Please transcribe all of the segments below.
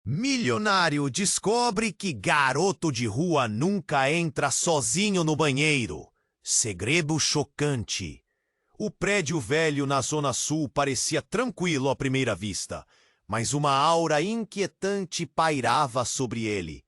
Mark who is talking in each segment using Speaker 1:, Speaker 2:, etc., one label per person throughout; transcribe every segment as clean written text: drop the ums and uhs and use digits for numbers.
Speaker 1: Milionário descobre que garoto de rua nunca entra sozinho no banheiro. Segredo chocante. O prédio velho na Zona Sul parecia tranquilo à primeira vista, mas uma aura inquietante pairava sobre ele.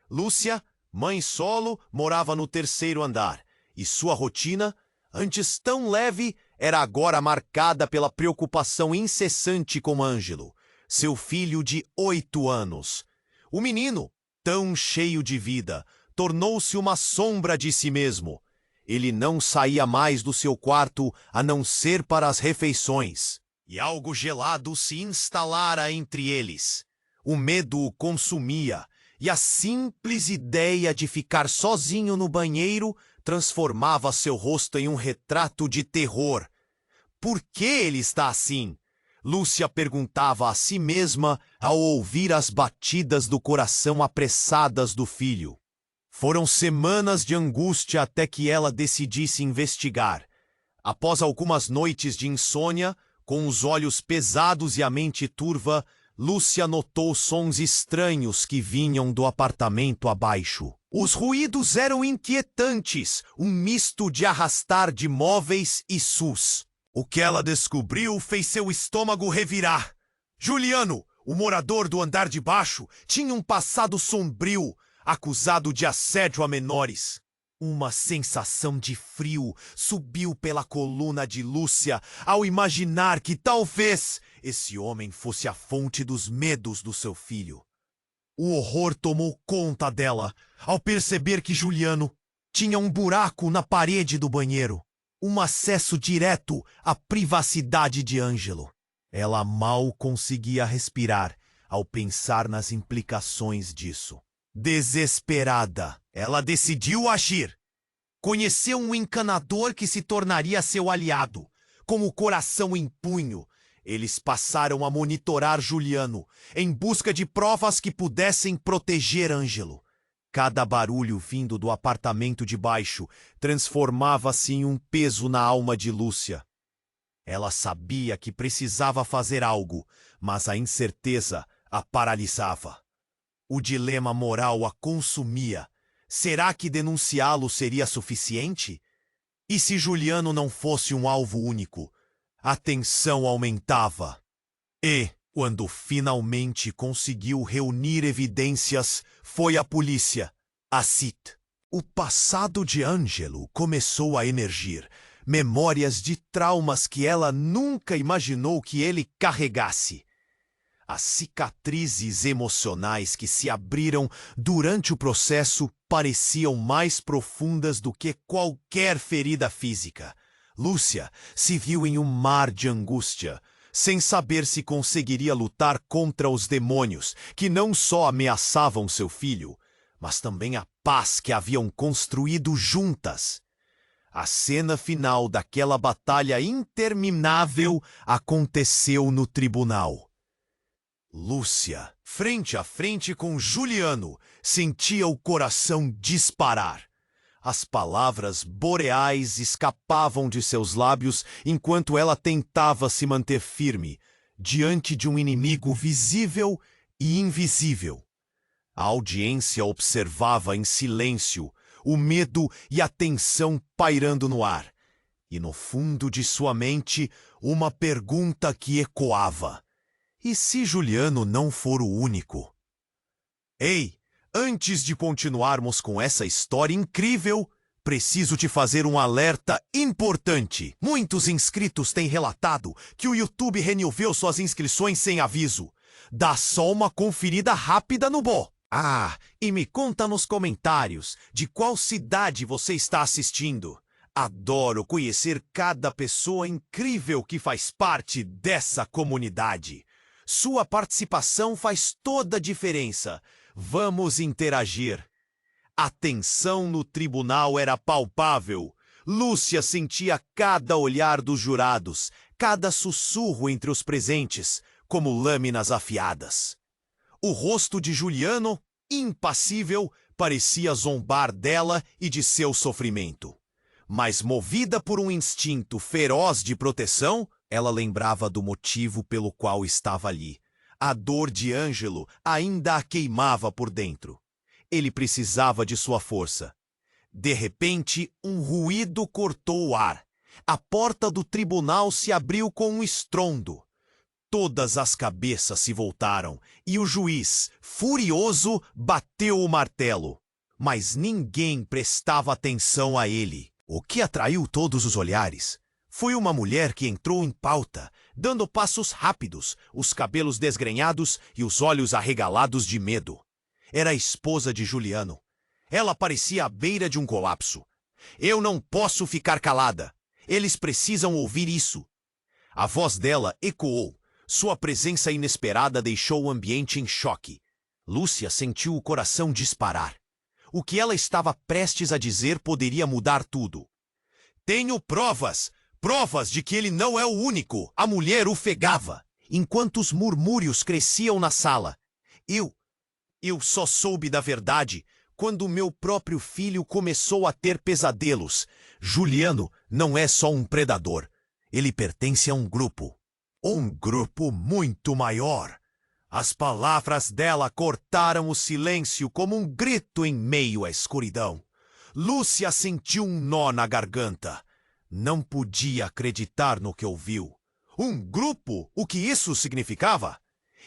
Speaker 1: Lúcia, mãe solo, morava no terceiro andar, e sua rotina, antes tão leve, era agora marcada pela preocupação incessante com Ângelo, seu filho de 8 anos. O menino, tão cheio de vida, tornou-se uma sombra de si mesmo. Ele não saía mais do seu quarto a não ser para as refeições, e algo gelado se instalara entre eles. O medo o consumia, e a simples ideia de ficar sozinho no banheiro transformava seu rosto em um retrato de terror. Por que ele está assim? Lúcia perguntava a si mesma ao ouvir as batidas do coração apressadas do filho. Foram semanas de angústia até que ela decidisse investigar. Após algumas noites de insônia, com os olhos pesados e a mente turva, Lúcia notou sons estranhos que vinham do apartamento abaixo. Os ruídos eram inquietantes, um misto de arrastar de móveis e sus. O que ela descobriu fez seu estômago revirar. Juliano, o morador do andar de baixo, tinha um passado sombrio, acusado de assédio a menores. Uma sensação de frio subiu pela coluna de Lúcia ao imaginar que talvez esse homem fosse a fonte dos medos do seu filho. O horror tomou conta dela ao perceber que Juliano tinha um buraco na parede do banheiro, um acesso direto à privacidade de Ângelo. Ela mal conseguia respirar ao pensar nas implicações disso. Desesperada, ela decidiu agir. Conheceu um encanador que se tornaria seu aliado. Com o coração em punho, eles passaram a monitorar Juliano, em busca de provas que pudessem proteger Ângelo. Cada barulho vindo do apartamento de baixo transformava-se em um peso na alma de Lúcia. Ela sabia que precisava fazer algo, mas a incerteza a paralisava. O dilema moral a consumia. Será que denunciá-lo seria suficiente? E se Juliano não fosse um alvo único? A tensão aumentava. E, quando finalmente conseguiu reunir evidências, foi a polícia, a CIT. O passado de Ângelo começou a emergir, memórias de traumas que ela nunca imaginou que ele carregasse. As cicatrizes emocionais que se abriram durante o processo pareciam mais profundas do que qualquer ferida física. Lúcia se viu em um mar de angústia, sem saber se conseguiria lutar contra os demônios que não só ameaçavam seu filho, mas também a paz que haviam construído juntas. A cena final daquela batalha interminável aconteceu no tribunal. Lúcia, frente a frente com Juliano, sentia o coração disparar. As palavras boreais escapavam de seus lábios enquanto ela tentava se manter firme, diante de um inimigo visível e invisível. A audiência observava em silêncio, o medo e a tensão pairando no ar. E no fundo de sua mente, uma pergunta que ecoava. E se Juliano não for o único? Ei, antes de continuarmos com essa história incrível, preciso te fazer um alerta importante. Muitos inscritos têm relatado que o YouTube removeu suas inscrições sem aviso. Dá só uma conferida rápida no Bo. E me conta nos comentários de qual cidade você está assistindo. Adoro conhecer cada pessoa incrível que faz parte dessa comunidade. Sua participação faz toda a diferença. Vamos interagir. A tensão no tribunal era palpável. Lúcia sentia cada olhar dos jurados, cada sussurro entre os presentes, como lâminas afiadas. O rosto de Juliano, impassível, parecia zombar dela e de seu sofrimento. Mas movida por um instinto feroz de proteção, ela lembrava do motivo pelo qual estava ali. A dor de Ângelo ainda a queimava por dentro. Ele precisava de sua força. De repente, um ruído cortou o ar. A porta do tribunal se abriu com um estrondo. Todas as cabeças se voltaram e o juiz, furioso, bateu o martelo. Mas ninguém prestava atenção a ele. O que atraiu todos os olhares foi uma mulher que entrou em pauta, dando passos rápidos, os cabelos desgrenhados e os olhos arregalados de medo. Era a esposa de Juliano. Ela parecia à beira de um colapso. Eu não posso ficar calada. Eles precisam ouvir isso. A voz dela ecoou. Sua presença inesperada deixou o ambiente em choque. Lúcia sentiu o coração disparar. O que ela estava prestes a dizer poderia mudar tudo. Tenho provas! Provas de que ele não é o único! A mulher ofegava, enquanto os murmúrios cresciam na sala. Eu só soube da verdade quando meu próprio filho começou a ter pesadelos. Juliano não é só um predador. Ele pertence a um grupo. Um grupo muito maior. As palavras dela cortaram o silêncio como um grito em meio à escuridão. Lúcia sentiu um nó na garganta. Não podia acreditar no que ouviu. Um grupo? O que isso significava?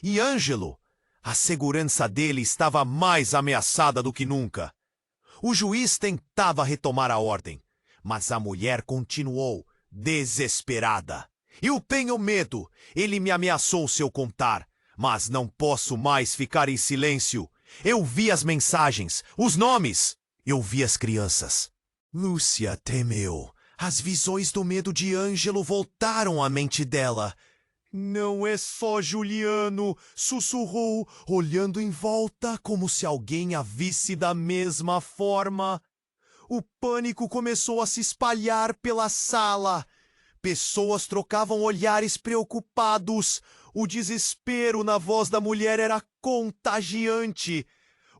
Speaker 1: E Ângelo? A segurança dele estava mais ameaçada do que nunca. O juiz tentava retomar a ordem, mas a mulher continuou, desesperada. Eu tenho medo. Ele me ameaçou se eu contar, mas não posso mais ficar em silêncio. Eu vi as mensagens, os nomes. Eu vi as crianças. Lúcia temeu. As visões do medo de Ângelo voltaram à mente dela. Não é só Juliano, sussurrou, olhando em volta como se alguém a visse da mesma forma. O pânico começou a se espalhar pela sala. Pessoas trocavam olhares preocupados. O desespero na voz da mulher era contagiante.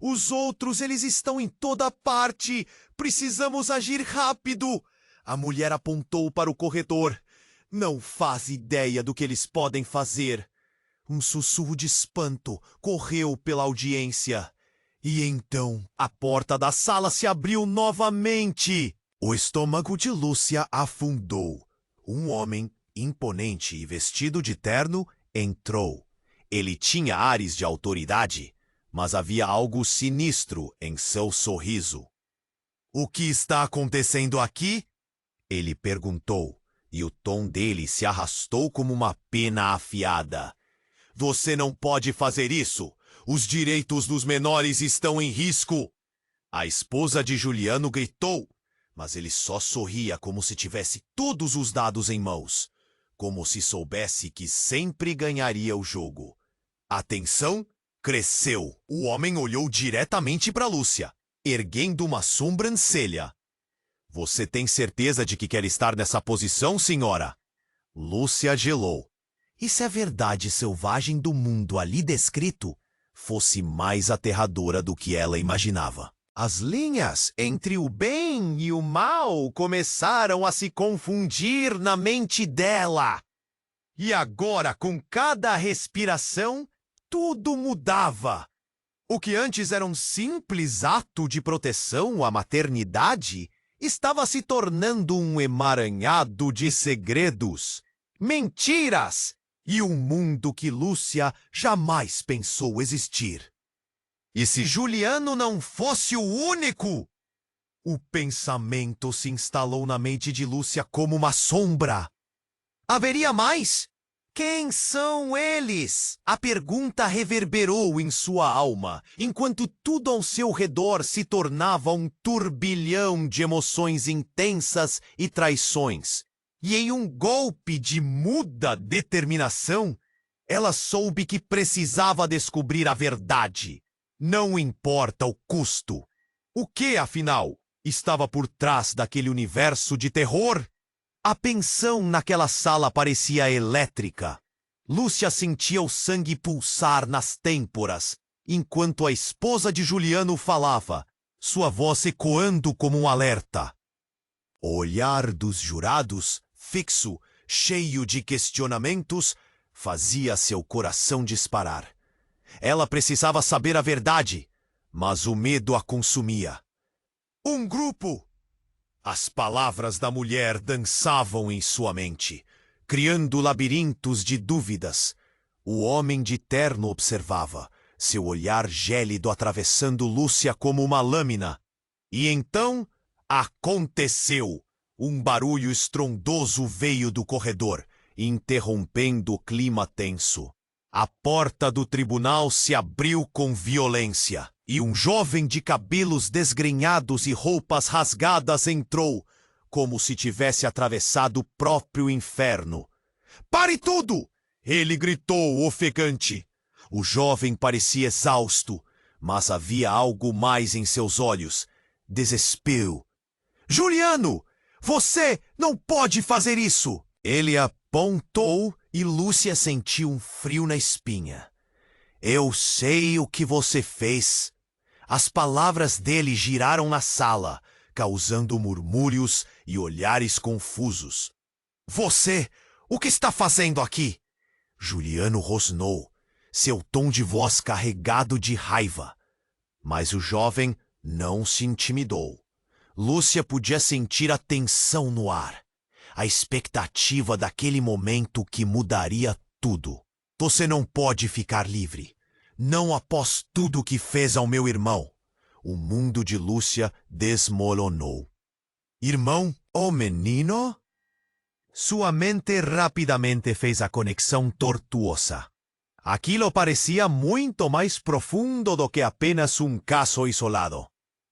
Speaker 1: Os outros, eles estão em toda parte. Precisamos agir rápido. A mulher apontou para o corredor. Não faz ideia do que eles podem fazer. Um sussurro de espanto correu pela audiência. E então a porta da sala se abriu novamente. O estômago de Lúcia afundou. Um homem, imponente e vestido de terno, entrou. Ele tinha ares de autoridade, mas havia algo sinistro em seu sorriso. O que está acontecendo aqui? Ele perguntou, e o tom dele se arrastou como uma pena afiada. Você não pode fazer isso! Os direitos dos menores estão em risco! A esposa de Juliano gritou, mas ele só sorria como se tivesse todos os dados em mãos, como se soubesse que sempre ganharia o jogo. A tensão cresceu. O homem olhou diretamente para Lúcia, erguendo uma sobrancelha. Você tem certeza de que quer estar nessa posição, senhora? Lúcia gelou. E se a verdade selvagem do mundo ali descrito fosse mais aterradora do que ela imaginava? As linhas entre o bem e o mal começaram a se confundir na mente dela. E agora, com cada respiração, tudo mudava. O que antes era um simples ato de proteção à maternidade estava se tornando um emaranhado de segredos, mentiras e um mundo que Lúcia jamais pensou existir. E se Juliano não fosse o único? O pensamento se instalou na mente de Lúcia como uma sombra. Haveria mais? Quem são eles? A pergunta reverberou em sua alma, enquanto tudo ao seu redor se tornava um turbilhão de emoções intensas e traições. E em um golpe de muda determinação, ela soube que precisava descobrir a verdade. Não importa o custo. O que, afinal, estava por trás daquele universo de terror? A tensão naquela sala parecia elétrica. Lúcia sentia o sangue pulsar nas têmporas, enquanto a esposa de Juliano falava, sua voz ecoando como um alerta. O olhar dos jurados, fixo, cheio de questionamentos, fazia seu coração disparar. Ela precisava saber a verdade, mas o medo a consumia. Um grupo! As palavras da mulher dançavam em sua mente, criando labirintos de dúvidas. O homem de terno observava, seu olhar gélido atravessando Lúcia como uma lâmina. E então, aconteceu! Um barulho estrondoso veio do corredor, interrompendo o clima tenso. A porta do tribunal se abriu com violência, e um jovem de cabelos desgrenhados e roupas rasgadas entrou, como se tivesse atravessado o próprio inferno. "Pare tudo!" ele gritou ofegante. O jovem parecia exausto, mas havia algo mais em seus olhos. Desespero. "Juliano! Você não pode fazer isso!" Ele apontou e Lúcia sentiu um frio na espinha. "Eu sei o que você fez." As palavras dele giraram na sala, causando murmúrios e olhares confusos. "Você, o que está fazendo aqui?" Juliano rosnou, seu tom de voz carregado de raiva. Mas o jovem não se intimidou. Lúcia podia sentir a tensão no ar, a expectativa daquele momento que mudaria tudo. "Você não pode ficar livre, não após tudo o que fez ao meu irmão." O mundo de Lúcia desmoronou. "Irmão, o menino?" Sua mente rapidamente fez a conexão tortuosa. Aquilo parecia muito mais profundo do que apenas um caso isolado.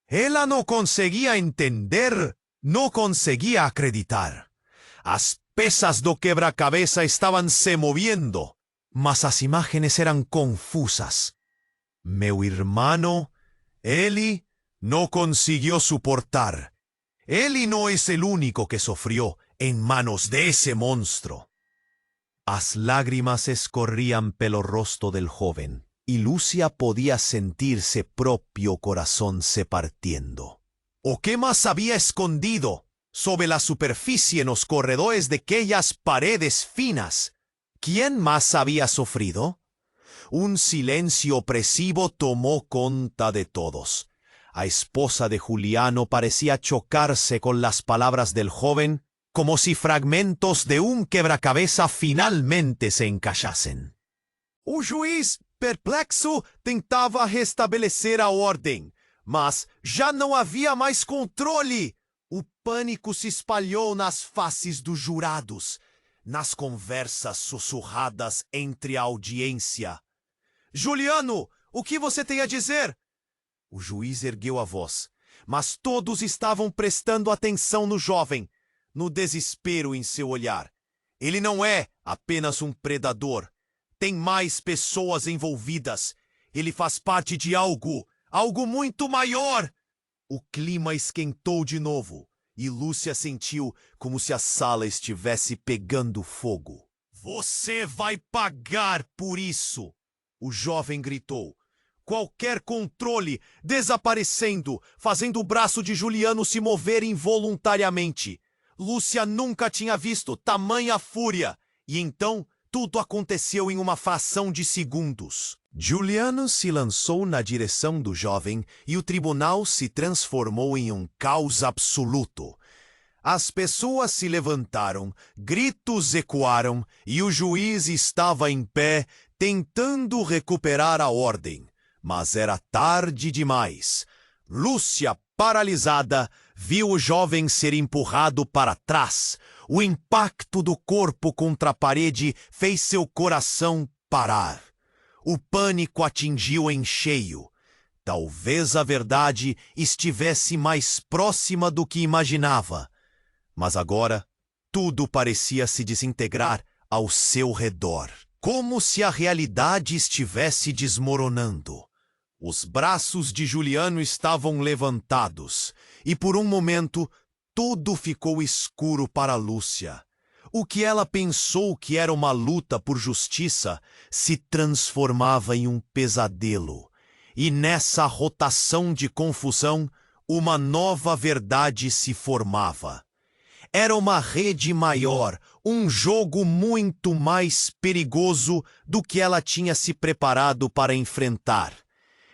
Speaker 1: Ela não conseguia entender, não conseguia acreditar. As peças do quebra-cabeça estavam se movendo, mas as imagens eram confusas. Meu irmão, ele não conseguiu suportar. Ele não é o único que sofreu en manos de ese monstruo. As lágrimas escorrían pelo rostro del joven, y Lúcia podía sentir su propio corazón se partiendo. ¿O qué más había escondido sobre la superficie en los corredores de aquellas paredes finas? ¿Quién más había sufrido? Un silencio opresivo tomó conta de todos. La esposa de Juliano parecía chocarse con las palabras del joven, como si fragmentos de un quebracabeza finalmente se encaixassem. O juiz, perplexo, tentava restabelecer a ordem, mas já não havia mais controle. O pânico se espalhou nas faces dos jurados, nas conversas sussurradas entre a audiência. "Juliano, o que você tem a dizer?" O juiz ergueu a voz, mas todos estavam prestando atenção no jovem, no desespero em seu olhar. Ele não é apenas um predador. Tem mais pessoas envolvidas. Ele faz parte de algo muito maior. O clima esquentou de novo e Lúcia sentiu como se a sala estivesse pegando fogo. "Você vai pagar por isso!" O jovem gritou. Qualquer controle desaparecendo, fazendo o braço de Juliano se mover involuntariamente. Lúcia nunca tinha visto tamanha fúria, e então tudo aconteceu em uma fração de segundos. Juliano se lançou na direção do jovem e o tribunal se transformou em um caos absoluto. As pessoas se levantaram, gritos ecoaram e o juiz estava em pé, tentando recuperar a ordem. Mas era tarde demais. Lúcia, paralisada, viu o jovem ser empurrado para trás. O impacto do corpo contra a parede fez seu coração parar. O pânico atingiu em cheio. Talvez a verdade estivesse mais próxima do que imaginava. Mas agora, tudo parecia se desintegrar ao seu redor, como se a realidade estivesse desmoronando. Os braços de Juliano estavam levantados, e por um momento tudo ficou escuro para Lúcia. O que ela pensou que era uma luta por justiça se transformava em um pesadelo. E nessa rotação de confusão, uma nova verdade se formava. Era uma rede maior, um jogo muito mais perigoso do que ela tinha se preparado para enfrentar.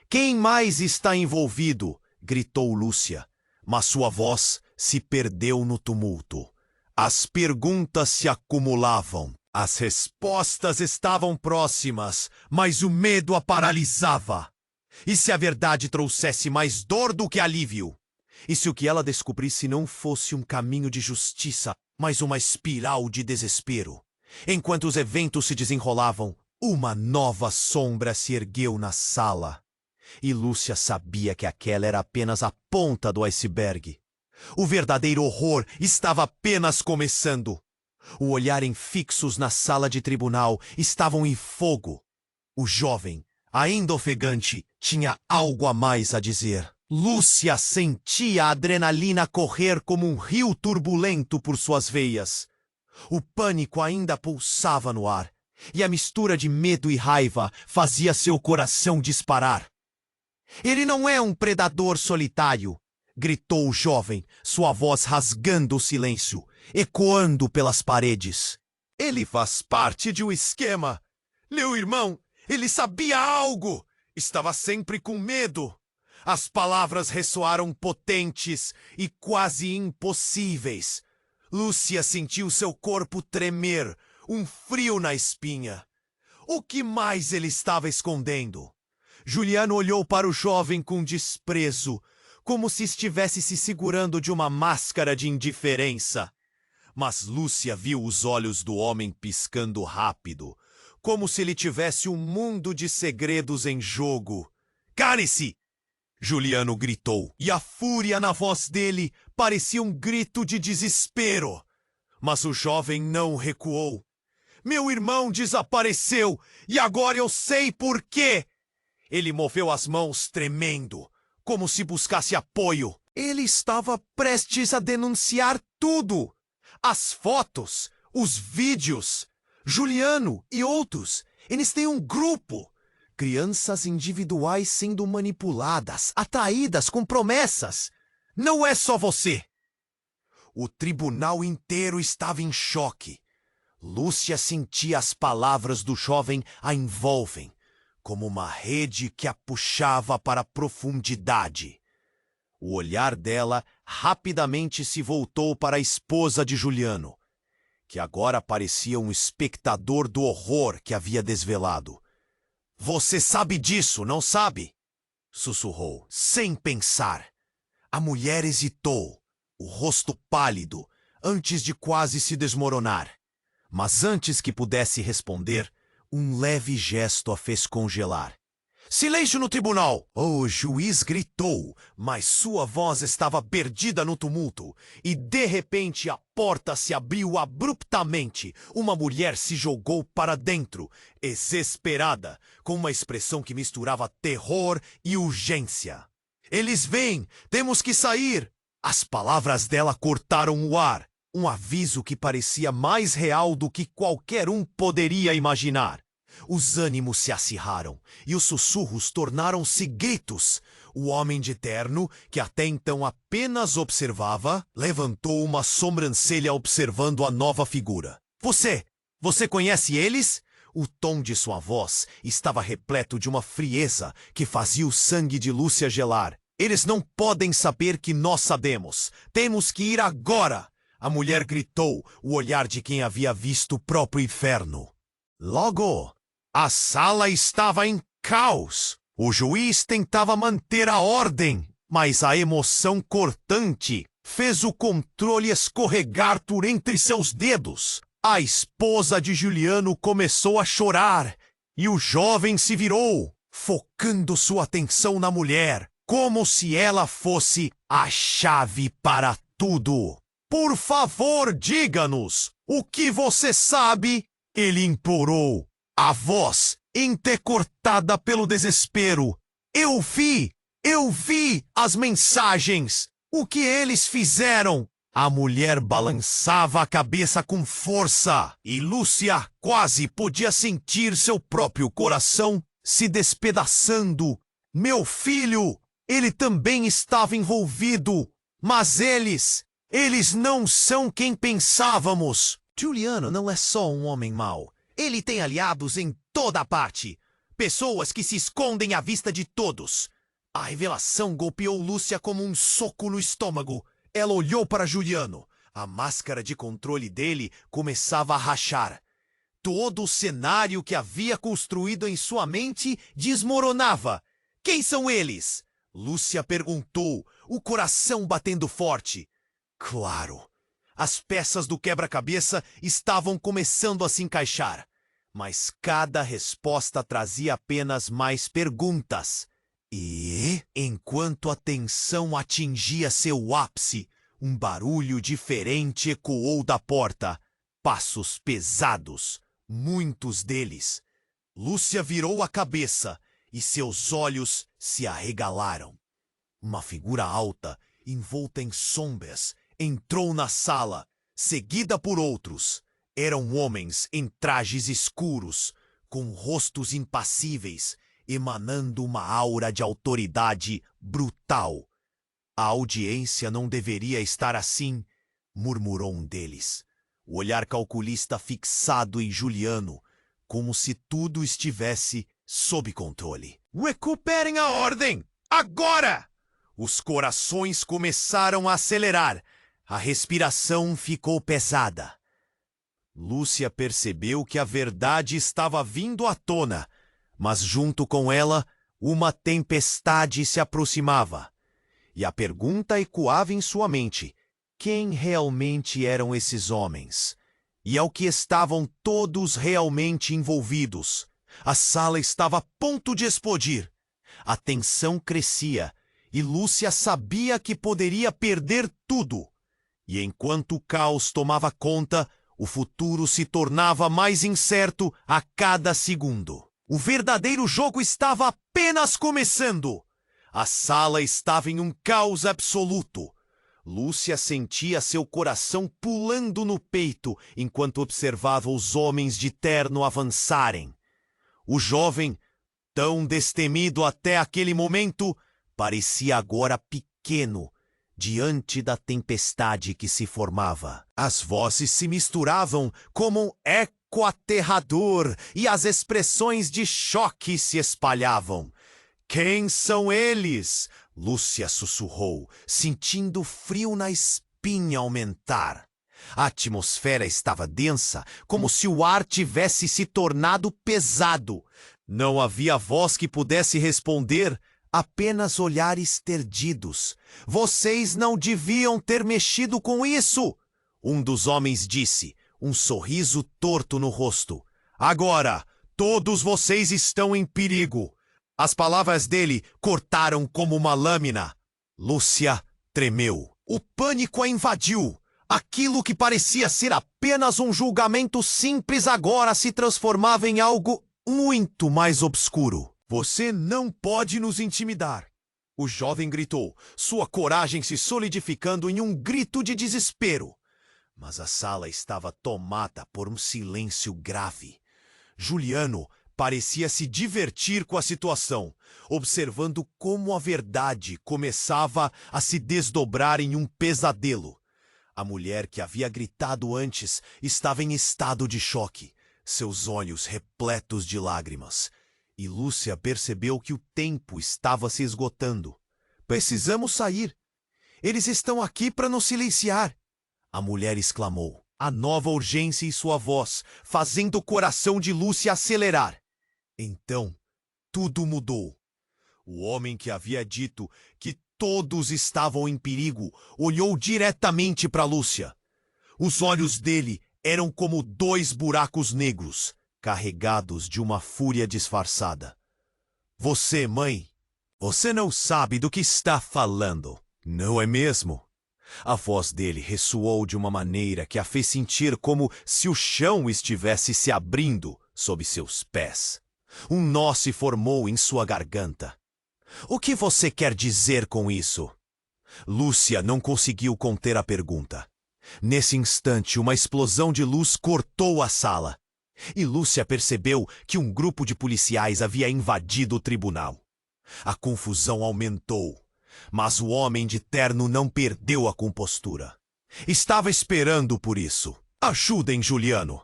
Speaker 1: Quem mais está envolvido? Gritou Lúcia, mas sua voz se perdeu no tumulto. As perguntas se acumulavam. As respostas estavam próximas, mas o medo a paralisava. E se a verdade trouxesse mais dor do que alívio? E se o que ela descobrisse não fosse um caminho de justiça, mas uma espiral de desespero? Enquanto os eventos se desenrolavam, uma nova sombra se ergueu na sala. E Lúcia sabia que aquela era apenas a ponta do iceberg. O verdadeiro horror estava apenas começando. O olharem fixos na sala de tribunal estavam em fogo. O jovem, ainda ofegante, tinha algo a mais a dizer. Lúcia sentia a adrenalina correr como um rio turbulento por suas veias. O pânico ainda pulsava no ar, e a mistura de medo e raiva fazia seu coração disparar. Ele não é um predador solitário, gritou o jovem, sua voz rasgando o silêncio, ecoando pelas paredes. Ele faz parte de um esquema. Meu irmão, ele sabia algo. Estava sempre com medo. As palavras ressoaram potentes e quase impossíveis. Lúcia sentiu seu corpo tremer, um frio na espinha. O que mais ele estava escondendo? Juliano olhou para o jovem com desprezo, como se estivesse se segurando de uma máscara de indiferença. Mas Lúcia viu os olhos do homem piscando rápido, como se ele tivesse um mundo de segredos em jogo. "Cale-se!" Juliano gritou, e a fúria na voz dele parecia um grito de desespero. Mas o jovem não recuou. "Meu irmão desapareceu, e agora eu sei por quê!" Ele moveu as mãos tremendo, como se buscasse apoio. Ele estava prestes a denunciar tudo. As fotos, os vídeos. Juliano e outros, eles têm um grupo. Crianças individuais sendo manipuladas, atraídas com promessas. Não é só você. O tribunal inteiro estava em choque. Lúcia sentia as palavras do jovem a envolvem, como uma rede que a puxava para a profundidade. O olhar dela rapidamente se voltou para a esposa de Juliano, que agora parecia um espectador do horror que havia desvelado. "Você sabe disso, não sabe?" sussurrou, sem pensar. A mulher hesitou, o rosto pálido, antes de quase se desmoronar. Mas antes que pudesse responder, um leve gesto a fez congelar. "Silêncio no tribunal!" O juiz gritou, mas sua voz estava perdida no tumulto. E de repente a porta se abriu abruptamente. Uma mulher se jogou para dentro, desesperada, com uma expressão que misturava terror e urgência. "Eles vêm! Temos que sair!" As palavras dela cortaram o ar. Um aviso que parecia mais real do que qualquer um poderia imaginar. Os ânimos se acirraram e os sussurros tornaram-se gritos. O homem de terno, que até então apenas observava, levantou uma sobrancelha observando a nova figura. Você conhece eles?" O tom de sua voz estava repleto de uma frieza que fazia o sangue de Lúcia gelar. "Eles não podem saber que nós sabemos. Temos que ir agora!" A mulher gritou, o olhar de quem havia visto o próprio inferno. Logo, a sala estava em caos. O juiz tentava manter a ordem, mas a emoção cortante fez o controle escorregar por entre seus dedos. A esposa de Juliano começou a chorar e o jovem se virou, focando sua atenção na mulher, como se ela fosse a chave para tudo. "Por favor, diga-nos o que você sabe", ele implorou, a voz entrecortada pelo desespero. Eu vi as mensagens. O que eles fizeram?" A mulher balançava a cabeça com força e Lúcia quase podia sentir seu próprio coração se despedaçando. "Meu filho, ele também estava envolvido, mas eles Eles não são quem pensávamos. Juliano não é só um homem mau. Ele tem aliados em toda parte. Pessoas que se escondem à vista de todos. A revelação golpeou Lúcia como um soco no estômago. Ela olhou para Juliano. A máscara de controle dele começava a rachar. Todo o cenário que havia construído em sua mente desmoronava. Quem são eles? Lúcia perguntou, o coração batendo forte. Claro, as peças do quebra-cabeça estavam começando a se encaixar. Mas cada resposta trazia apenas mais perguntas. E, enquanto a tensão atingia seu ápice, um barulho diferente ecoou da porta. Passos pesados, muitos deles. Lúcia virou a cabeça e seus olhos se arregalaram. Uma figura alta, envolta em sombras, entrou na sala, seguida por outros. Eram homens em trajes escuros, com rostos impassíveis, emanando uma aura de autoridade brutal. A audiência não deveria estar assim, murmurou um deles. O olhar calculista fixado em Juliano, como se tudo estivesse sob controle. Recuperem a ordem! Agora! Os corações começaram a acelerar. A respiração ficou pesada. Lúcia percebeu que a verdade estava vindo à tona, mas junto com ela, uma tempestade se aproximava. E a pergunta ecoava em sua mente: quem realmente eram esses homens? E ao que estavam todos realmente envolvidos? A sala estava a ponto de explodir. A tensão crescia, e Lúcia sabia que poderia perder tudo. E enquanto o caos tomava conta, o futuro se tornava mais incerto a cada segundo. O verdadeiro jogo estava apenas começando. A sala estava em um caos absoluto. Lúcia sentia seu coração pulando no peito enquanto observava os homens de terno avançarem. O jovem, tão destemido até aquele momento, parecia agora pequeno diante da tempestade que se formava. As vozes se misturavam como um eco aterrador e as expressões de choque se espalhavam. Quem são eles? Lúcia sussurrou, sentindo frio na espinha aumentar. A atmosfera estava densa, como se o ar tivesse se tornado pesado. Não havia voz que pudesse responder, apenas olhares terdidos. Vocês não deviam ter mexido com isso, um dos homens disse, um sorriso torto no rosto. Agora, todos vocês estão em perigo. As palavras dele cortaram como uma lâmina. Lúcia tremeu. O pânico a invadiu. Aquilo que parecia ser apenas um julgamento simples agora se transformava em algo muito mais obscuro. Você não pode nos intimidar. O jovem gritou, sua coragem se solidificando em um grito de desespero. Mas a sala estava tomada por um silêncio grave. Juliano parecia se divertir com a situação, observando como a verdade começava a se desdobrar em um pesadelo. A mulher que havia gritado antes estava em estado de choque, seus olhos repletos de lágrimas. E Lúcia percebeu que o tempo estava se esgotando. Precisamos sair. Eles estão aqui para nos silenciar. A mulher exclamou, a nova urgência em sua voz, fazendo o coração de Lúcia acelerar. Então, tudo mudou. O homem que havia dito que todos estavam em perigo olhou diretamente para Lúcia. Os olhos dele eram como dois buracos negros, carregados de uma fúria disfarçada. Você, mãe, você não sabe do que está falando, não é mesmo? A voz dele ressoou de uma maneira que a fez sentir como se o chão estivesse se abrindo sob seus pés. Um nó se formou em sua garganta. O que você quer dizer com isso? Lúcia não conseguiu conter a pergunta. Nesse instante, uma explosão de luz cortou a sala. E Lúcia percebeu que um grupo de policiais havia invadido o tribunal. A confusão aumentou, mas o homem de terno não perdeu a compostura. Estava esperando por isso. Ajudem Juliano.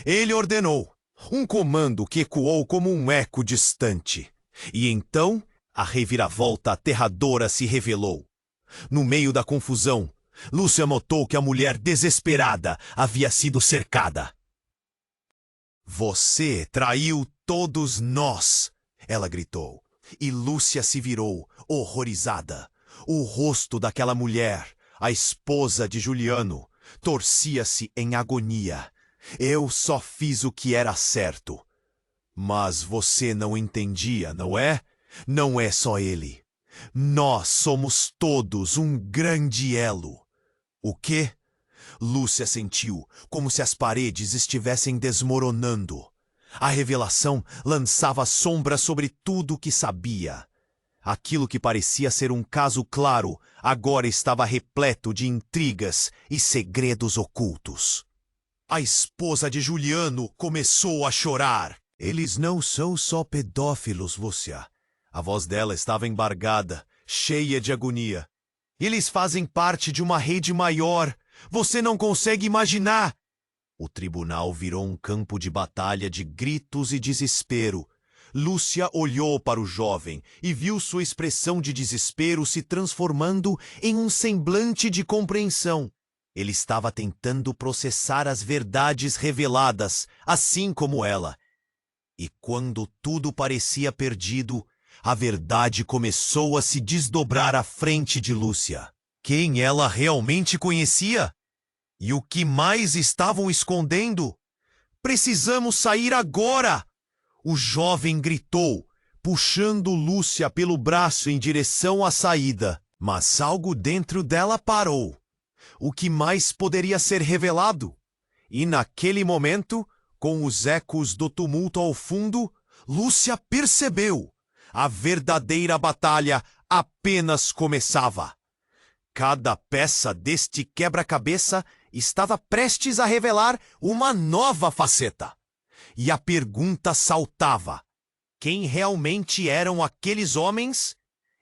Speaker 1: Ele ordenou. Um comando que ecoou como um eco distante. E então, a reviravolta aterradora se revelou. No meio da confusão, Lúcia notou que a mulher desesperada havia sido cercada. Você traiu todos nós, ela gritou. E Lúcia se virou, horrorizada. O rosto daquela mulher, a esposa de Juliano, torcia-se em agonia. Eu só fiz o que era certo. Mas você não entendia, não é? Não é só ele. Nós somos todos um grande elo. O quê? Lúcia sentiu como se as paredes estivessem desmoronando. A revelação lançava sombra sobre tudo o que sabia. Aquilo que parecia ser um caso claro, agora estava repleto de intrigas e segredos ocultos. A esposa de Juliano começou a chorar. Eles não são só pedófilos, Lúcia. A voz dela estava embargada, cheia de agonia. Eles fazem parte de uma rede maior. Você não consegue imaginar. O tribunal virou um campo de batalha de gritos e desespero. Lúcia olhou para o jovem e viu sua expressão de desespero se transformando em um semblante de compreensão. Ele estava tentando processar as verdades reveladas, assim como ela. E quando tudo parecia perdido, a verdade começou a se desdobrar à frente de Lúcia. Quem ela realmente conhecia? E o que mais estavam escondendo? Precisamos sair agora! O jovem gritou, puxando Lúcia pelo braço em direção à saída. Mas algo dentro dela parou. O que mais poderia ser revelado? E naquele momento, com os ecos do tumulto ao fundo, Lúcia percebeu. A verdadeira batalha apenas começava. Cada peça deste quebra-cabeça estava prestes a revelar uma nova faceta. E a pergunta saltava: quem realmente eram aqueles homens?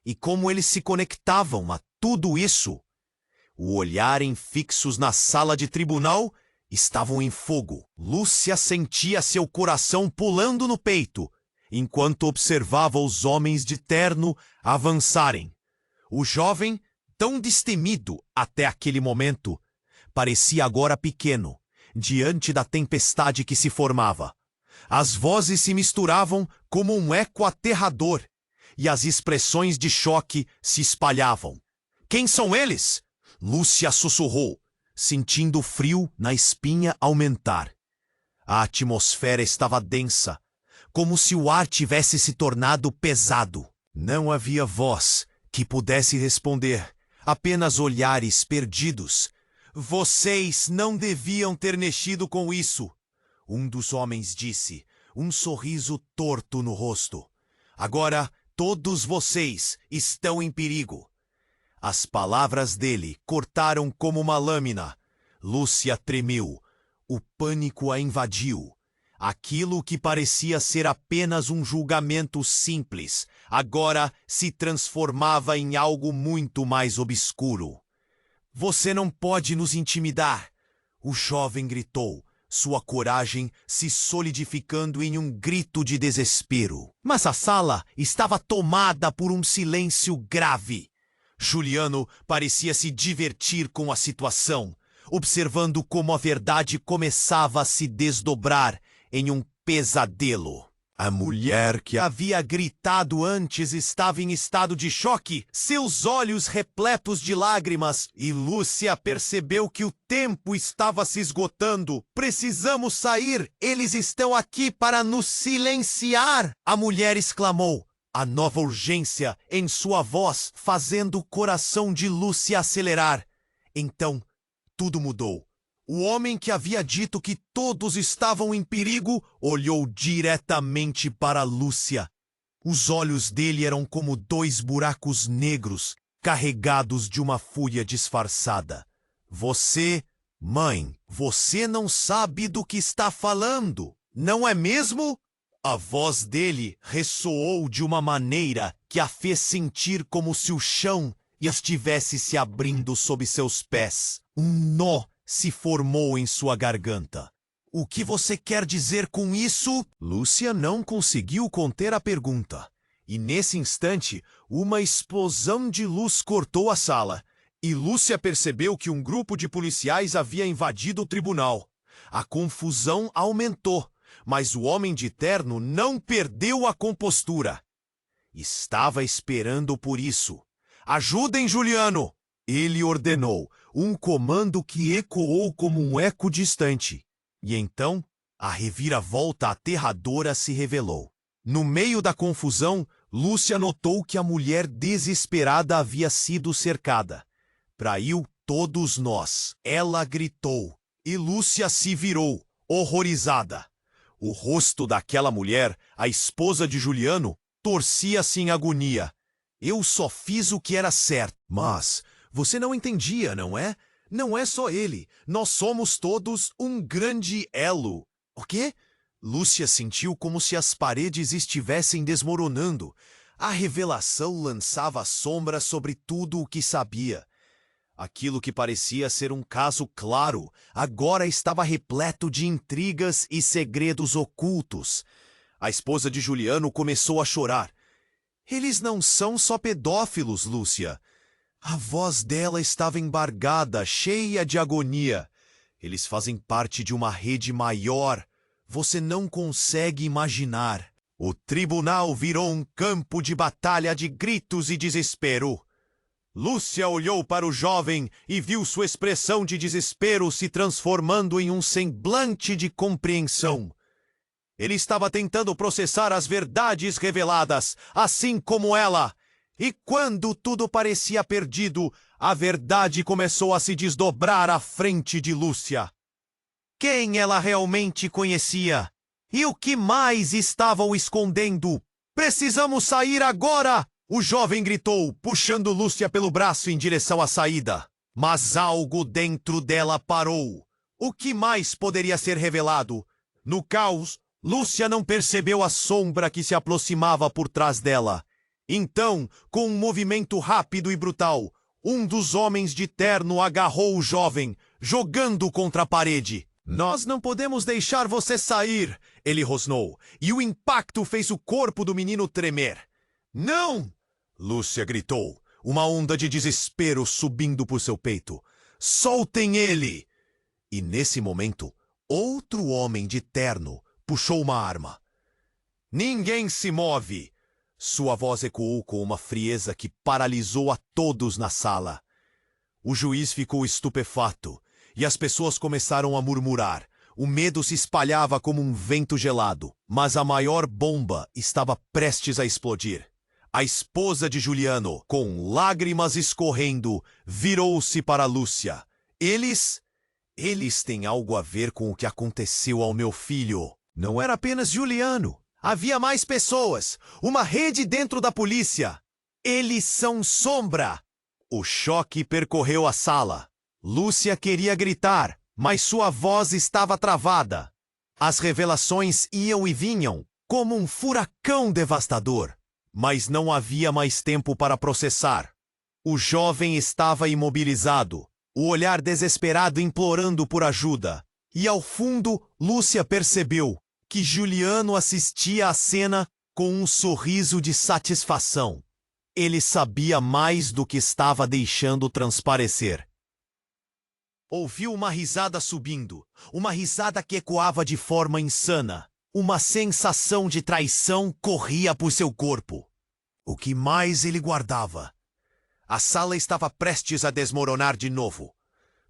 Speaker 1: E como eles se conectavam a tudo isso? O olharem fixos na sala de tribunal estavam em fogo. Lúcia sentia seu coração pulando no peito, enquanto observava os homens de terno avançarem. O jovem, tão destemido até aquele momento, parecia agora pequeno, diante da tempestade que se formava. As vozes se misturavam como um eco aterrador, e as expressões de choque se espalhavam. Quem são eles? Lúcia sussurrou, sentindo o frio na espinha aumentar. A atmosfera estava densa, como se o ar tivesse se tornado pesado. Não havia voz que pudesse responder, apenas olhares perdidos. Vocês não deviam ter mexido com isso, um dos homens disse, um sorriso torto no rosto. Agora todos vocês estão em perigo. As palavras dele cortaram como uma lâmina. Lúcia tremeu. O pânico a invadiu. Aquilo que parecia ser apenas um julgamento simples, agora se transformava em algo muito mais obscuro. Você não pode nos intimidar, o jovem gritou, sua coragem se solidificando em um grito de desespero. Mas a sala estava tomada por um silêncio grave. Juliano parecia se divertir com a situação, observando como a verdade começava a se desdobrar em um pesadelo. A mulher que havia gritado antes estava em estado de choque, seus olhos repletos de lágrimas, e Lúcia percebeu que o tempo estava se esgotando. Precisamos sair, eles estão aqui para nos silenciar! A mulher exclamou, a nova urgência em sua voz fazendo o coração de Lúcia acelerar. Então, tudo mudou. O homem que havia dito que todos estavam em perigo olhou diretamente para Lúcia. Os olhos dele eram como dois buracos negros, carregados de uma fúria disfarçada. Você, mãe, você não sabe do que está falando, não é mesmo? A voz dele ressoou de uma maneira que a fez sentir como se o chão e estivesse se abrindo sob seus pés. Um nó se formou em sua garganta. O que você quer dizer com isso? Lúcia não conseguiu conter a pergunta. E nesse instante, uma explosão de luz cortou a sala. E Lúcia percebeu que um grupo de policiais havia invadido o tribunal. A confusão aumentou, mas o homem de terno não perdeu a compostura. Estava esperando por isso. Ajudem Juliano! Ele ordenou, um comando que ecoou como um eco distante. E então, a reviravolta aterradora se revelou. No meio da confusão, Lúcia notou que a mulher desesperada havia sido cercada. Traiu todos nós. Ela gritou, e Lúcia se virou, horrorizada. O rosto daquela mulher, a esposa de Juliano, torcia-se em agonia. Eu só fiz o que era certo. Mas você não entendia, não é? Não é só ele. Nós somos todos um grande elo. O quê? Lúcia sentiu como se as paredes estivessem desmoronando. A revelação lançava sombra sobre tudo o que sabia. Aquilo que parecia ser um caso claro, agora estava repleto de intrigas e segredos ocultos. A esposa de Juliano começou a chorar. Eles não são só pedófilos, Lúcia. A voz dela estava embargada, cheia de agonia. Eles fazem parte de uma rede maior. Você não consegue imaginar. O tribunal virou um campo de batalha de gritos e desespero. Lúcia olhou para o jovem e viu sua expressão de desespero se transformando em um semblante de compreensão. Ele estava tentando processar as verdades reveladas, assim como ela. E quando tudo parecia perdido, a verdade começou a se desdobrar à frente de Lúcia. Quem ela realmente conhecia? E o que mais estavam escondendo? Precisamos sair agora! O jovem gritou, puxando Lúcia pelo braço em direção à saída. Mas algo dentro dela parou. O que mais poderia ser revelado? No caos, Lúcia não percebeu a sombra que se aproximava por trás dela. Então, com um movimento rápido e brutal, um dos homens de terno agarrou o jovem, jogando contra a parede. Nós não podemos deixar você sair, ele rosnou, e o impacto fez o corpo do menino tremer. Não! Lúcia gritou, uma onda de desespero subindo por seu peito. Soltem ele! E nesse momento, outro homem de terno puxou uma arma. Ninguém se move! Sua voz ecoou com uma frieza que paralisou a todos na sala. O juiz ficou estupefato, e as pessoas começaram a murmurar. O medo se espalhava como um vento gelado, mas a maior bomba estava prestes a explodir. A esposa de Juliano, com lágrimas escorrendo, virou-se para Lúcia. Eles têm algo a ver com o que aconteceu ao meu filho. Não era apenas Juliano. Havia mais pessoas. Uma rede dentro da polícia. Eles são sombra. O choque percorreu a sala. Lúcia queria gritar, mas sua voz estava travada. As revelações iam e vinham, como um furacão devastador. Mas não havia mais tempo para processar. O jovem estava imobilizado, o olhar desesperado implorando por ajuda. E ao fundo, Lúcia percebeu que Juliano assistia à cena com um sorriso de satisfação. Ele sabia mais do que estava deixando transparecer. Ouviu uma risada subindo, uma risada que ecoava de forma insana. Uma sensação de traição corria por seu corpo. O que mais ele guardava? A sala estava prestes a desmoronar de novo.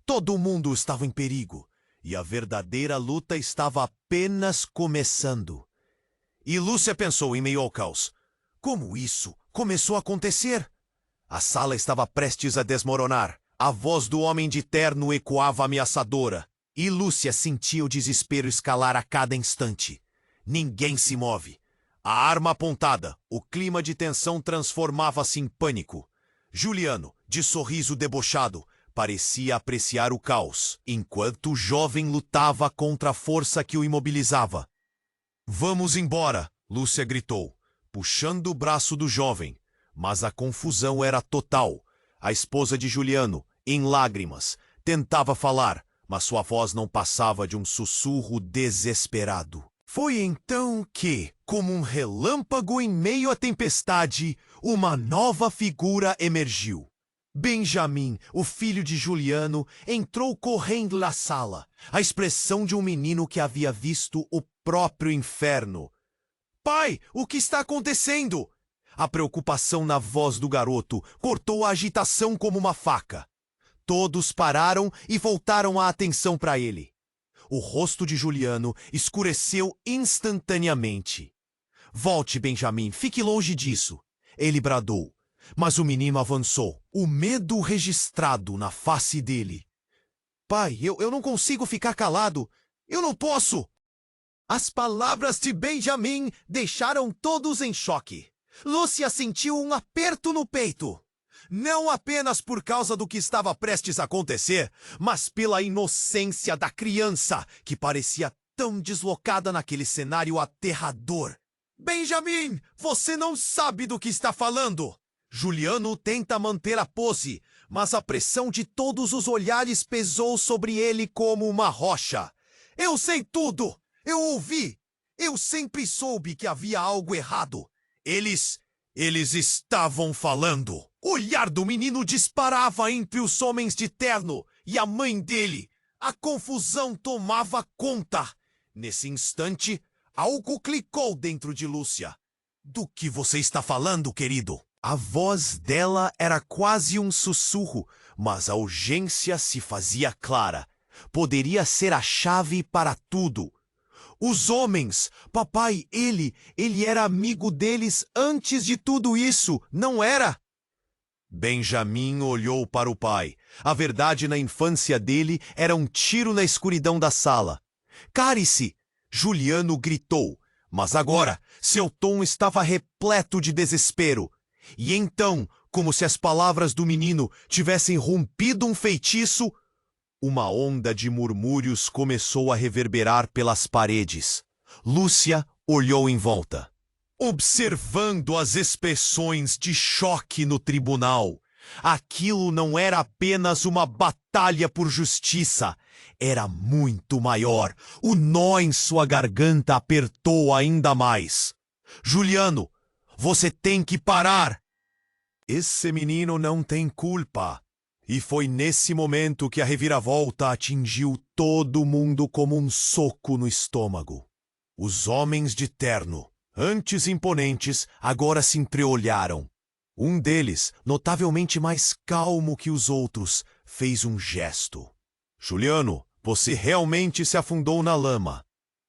Speaker 1: Todo mundo estava em perigo, e a verdadeira luta estava apenas começando. E Lúcia pensou em meio ao caos. Como isso começou a acontecer? A sala estava prestes a desmoronar. A voz do homem de terno ecoava ameaçadora. E Lúcia sentia o desespero escalar a cada instante. Ninguém se move. A arma apontada, o clima de tensão transformava-se em pânico. Juliano, de sorriso debochado, parecia apreciar o caos, enquanto o jovem lutava contra a força que o imobilizava. Vamos embora, Lúcia gritou, puxando o braço do jovem. Mas a confusão era total. A esposa de Juliano, em lágrimas, tentava falar, mas sua voz não passava de um sussurro desesperado. Foi então que, como um relâmpago em meio à tempestade, uma nova figura emergiu. Benjamin, o filho de Juliano, entrou correndo na sala, a expressão de um menino que havia visto o próprio inferno. Pai, o que está acontecendo? A preocupação na voz do garoto cortou a agitação como uma faca. Todos pararam e voltaram a atenção para ele. O rosto de Juliano escureceu instantaneamente. Volte, Benjamin, fique longe disso, ele bradou. Mas o menino avançou, o medo registrado na face dele. Pai, eu não consigo ficar calado. Eu não posso! As palavras de Benjamin deixaram todos em choque. Lúcia sentiu um aperto no peito. Não apenas por causa do que estava prestes a acontecer, mas pela inocência da criança, que parecia tão deslocada naquele cenário aterrador. Benjamin, você não sabe do que está falando! Juliano tenta manter a pose, mas a pressão de todos os olhares pesou sobre ele como uma rocha. Eu sei tudo! Eu ouvi! Eu sempre soube que havia algo errado. Eles estavam falando. O olhar do menino disparava entre os homens de terno e a mãe dele. A confusão tomava conta. Nesse instante, algo clicou dentro de Lúcia. Do que você está falando, querido? A voz dela era quase um sussurro, mas a urgência se fazia clara. Poderia ser a chave para tudo. Os homens, papai, ele era amigo deles antes de tudo isso, não era? Benjamin olhou para o pai. A verdade na infância dele era um tiro na escuridão da sala. Cale-se! Juliano gritou, mas agora seu tom estava repleto de desespero. E então, como se as palavras do menino tivessem rompido um feitiço, uma onda de murmúrios começou a reverberar pelas paredes. Lúcia olhou em volta, observando as expressões de choque no tribunal. Aquilo não era apenas uma batalha por justiça, era muito maior. O nó em sua garganta apertou ainda mais. Juliano, você tem que parar! Esse menino não tem culpa. E foi nesse momento que a reviravolta atingiu todo mundo como um soco no estômago. Os homens de terno, antes imponentes, agora se entreolharam. Um deles, notavelmente mais calmo que os outros, fez um gesto. Juliano, você realmente se afundou na lama.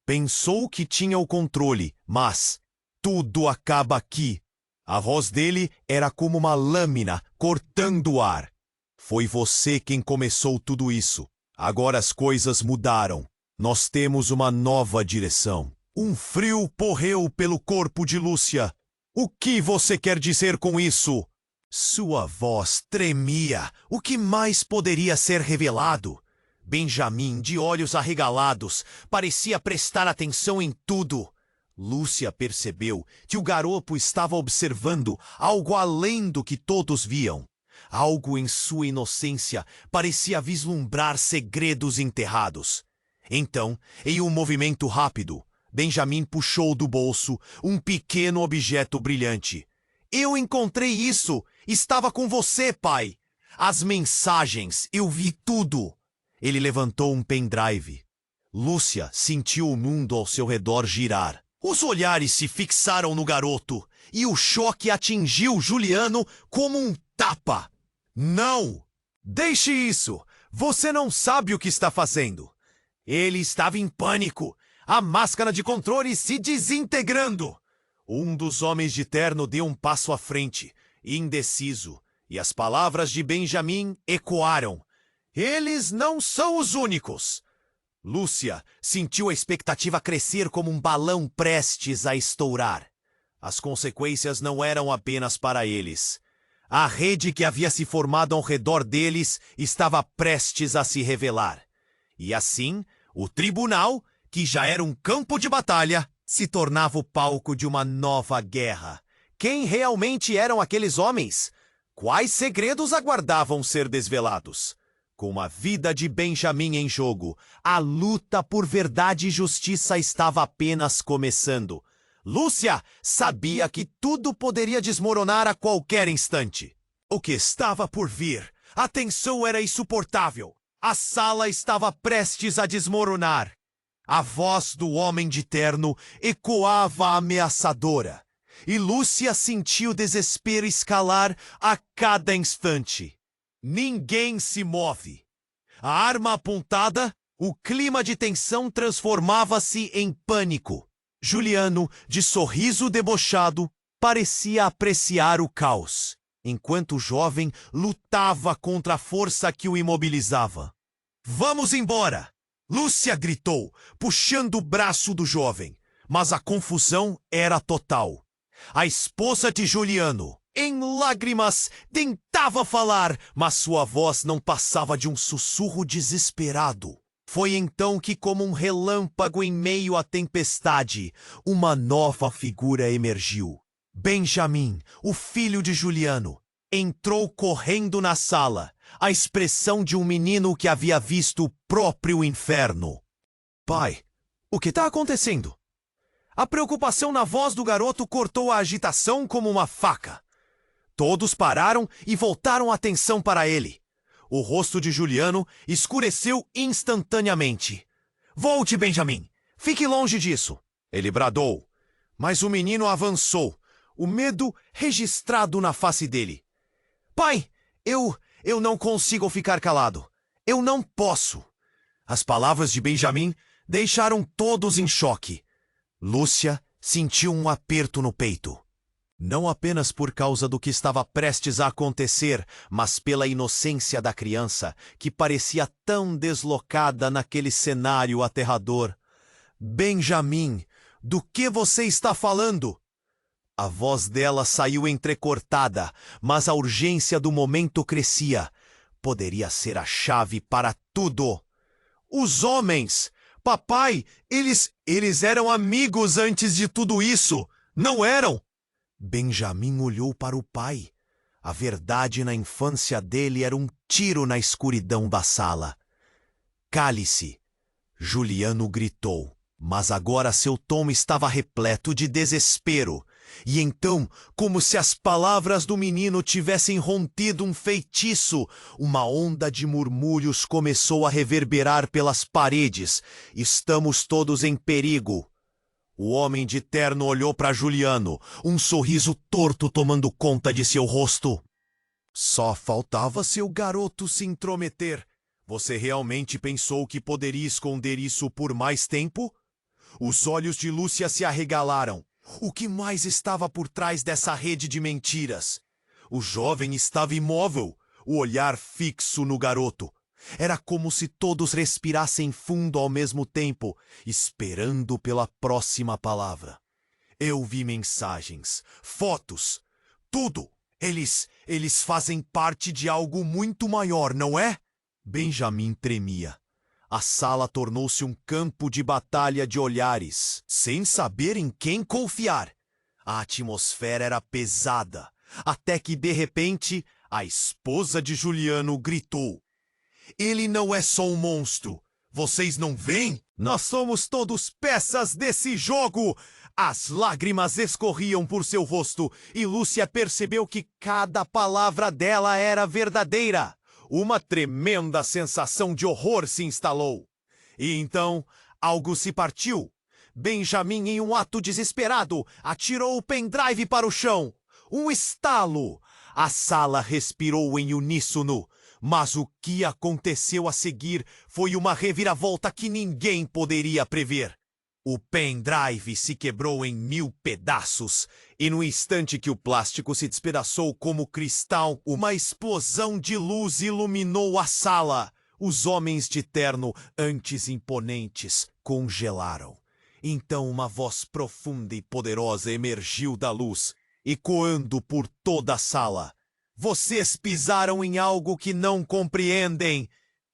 Speaker 1: Pensou que tinha o controle, mas tudo acaba aqui. A voz dele era como uma lâmina cortando o ar. Foi você quem começou tudo isso. Agora as coisas mudaram. Nós temos uma nova direção. Um frio correu pelo corpo de Lúcia. O que você quer dizer com isso? Sua voz tremia. O que mais poderia ser revelado? Benjamin, de olhos arregalados, parecia prestar atenção em tudo. Lúcia percebeu que o garoto estava observando algo além do que todos viam. Algo em sua inocência parecia vislumbrar segredos enterrados. Então, em um movimento rápido, Benjamin puxou do bolso um pequeno objeto brilhante. Eu encontrei isso! Estava com você, pai! As mensagens, eu vi tudo! Ele levantou um pendrive. Lúcia sentiu o mundo ao seu redor girar. Os olhares se fixaram no garoto e o choque atingiu Juliano como um tapa. Não! Deixe isso! Você não sabe o que está fazendo. Ele estava em pânico. A máscara de controle se desintegrando. Um dos homens de terno deu um passo à frente, indeciso, e as palavras de Benjamin ecoaram. Eles não são os únicos. Lúcia sentiu a expectativa crescer como um balão prestes a estourar. As consequências não eram apenas para eles. A rede que havia se formado ao redor deles estava prestes a se revelar. E assim, o tribunal, que já era um campo de batalha, se tornava o palco de uma nova guerra. Quem realmente eram aqueles homens? Quais segredos aguardavam ser desvelados? Com a vida de Benjamin em jogo, a luta por verdade e justiça estava apenas começando. Lúcia sabia que tudo poderia desmoronar a qualquer instante. O que estava por vir? A tensão era insuportável. A sala estava prestes a desmoronar. A voz do homem de terno ecoava ameaçadora, e Lúcia sentiu desespero escalar a cada instante. Ninguém se move. A arma apontada, o clima de tensão transformava-se em pânico. Juliano, de sorriso debochado, parecia apreciar o caos, enquanto o jovem lutava contra a força que o imobilizava. "Vamos embora!" Lúcia gritou, puxando o braço do jovem, mas a confusão era total. A esposa de Juliano, em lágrimas, tentava falar, mas sua voz não passava de um sussurro desesperado. Foi então que, como um relâmpago em meio à tempestade, uma nova figura emergiu. Benjamin, o filho de Juliano, entrou correndo na sala, a expressão de um menino que havia visto o próprio inferno. "Pai, o que está acontecendo?" A preocupação na voz do garoto cortou a agitação como uma faca. Todos pararam e voltaram a atenção para ele. O rosto de Juliano escureceu instantaneamente. "Volte, Benjamin! Fique longe disso!" ele bradou. Mas o menino avançou, o medo registrado na face dele. "Pai, eu não consigo ficar calado. Eu não posso." As palavras de Benjamin deixaram todos em choque. Lúcia sentiu um aperto no peito. Não apenas por causa do que estava prestes a acontecer, mas pela inocência da criança, que parecia tão deslocada naquele cenário aterrador. "Benjamin, do que você está falando?" A voz dela saiu entrecortada, mas a urgência do momento crescia. Poderia ser a chave para tudo. "Os homens! Papai, eles eram amigos antes de tudo isso, não eram?" Benjamin olhou para o pai. A verdade na infância dele era um tiro na escuridão da sala. "Cale-se!" Juliano gritou, mas agora seu tom estava repleto de desespero. E então, como se as palavras do menino tivessem rompido um feitiço, uma onda de murmúrios começou a reverberar pelas paredes. "Estamos todos em perigo." O homem de terno olhou para Juliano, um sorriso torto tomando conta de seu rosto. "Só faltava seu garoto se intrometer. Você realmente pensou que poderia esconder isso por mais tempo?" Os olhos de Lúcia se arregalaram. O que mais estava por trás dessa rede de mentiras? O jovem estava imóvel, o olhar fixo no garoto. Era como se todos respirassem fundo ao mesmo tempo, esperando pela próxima palavra. "Eu vi mensagens, fotos, tudo. Eles fazem parte de algo muito maior, não é?" Benjamin tremia. A sala tornou-se um campo de batalha de olhares, sem saber em quem confiar. A atmosfera era pesada, até que, de repente, a esposa de Juliano gritou: "Ele não é só um monstro. Vocês não veem? Nós somos todos peças desse jogo!" As lágrimas escorriam por seu rosto e Lúcia percebeu que cada palavra dela era verdadeira. Uma tremenda sensação de horror se instalou. E então, algo se partiu. Benjamin, em um ato desesperado, atirou o pendrive para o chão. Um estalo! A sala respirou em uníssono. Mas o que aconteceu a seguir foi uma reviravolta que ninguém poderia prever. O pendrive se quebrou em 1000 pedaços, e no instante que o plástico se despedaçou como cristal, uma explosão de luz iluminou a sala. Os homens de terno, antes imponentes, congelaram. Então uma voz profunda e poderosa emergiu da luz, ecoando por toda a sala. "Vocês pisaram em algo que não compreendem."